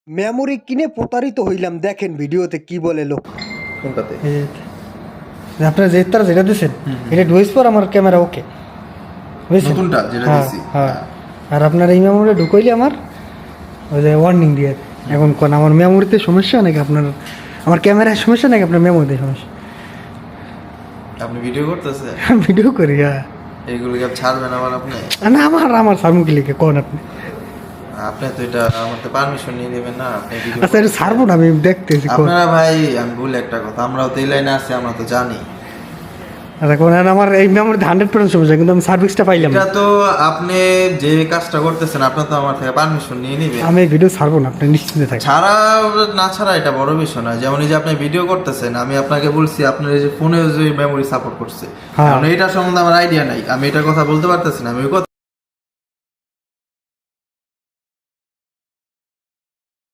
Memory কিনে প্রতারিত হইলাম, দেখেন ভিডিওতে কি বলে লোক। কোনটাতে? আপনারা যেটা দিচ্ছেন এটা ঢুকেছ পর আমার ক্যামেরা ওকে বুঝছেন? নতুনটা যেটা হ্যাঁ, দিছি হ্যাঁ। আর আপনার এই মেমোরি ঢুকাইলে আমার ওই যে ওয়ার্নিং দিয়ে এখন কোন আমার মেমোরিতে সমস্যা নাকি আপনার আমার ক্যামেরায় সমস্যা নাকি আপনার মেমোরিতে সমস্যা? আপনি ভিডিও করতেছে ভিডিও করি, হ্যাঁ। এইগুলো কি ছাড়বেন আবার আপনি? না আমার সারমুখী লিখে কোন আপনি আপনি তো এটা আমার তো পারমিশন নিয়ে নেবেন না, আপনি ভিডিও আচ্ছা এটা ছাড়বো না, আমি দেখতেছি কোন। আপনারা ভাই আমি বলি একটা কথা, আমরাও তো এই লাইনে আছি, আমরা তো জানি আচ্ছা কোন আমার এই মেমোরিতে 100% সমস্যা, কিন্তু আমি সার্ভিসটা পাইলাম না। এটা তো আপনি যে কাজটা করতেছেন আপনার তো আমার থেকে পারমিশন নিয়ে নেবেন। আমি এই ভিডিও ছাড়বো না, আপনি নিশ্চিন্তে থাকেন। ছাড়া না ছাড়া এটা বড় বিষয় না। যেমন এই যে আপনি ভিডিও করতেছেন, আমি আপনাকে বলছি আপনার এই যে ফোনে যে মেমোরি সাপোর্ট করছে, হ্যাঁ। কারণ এইটার সম্বন্ধে আমার আইডিয়া নাই, আমি এটার কথা বলতে পারতেছি না, আমি ওই কথা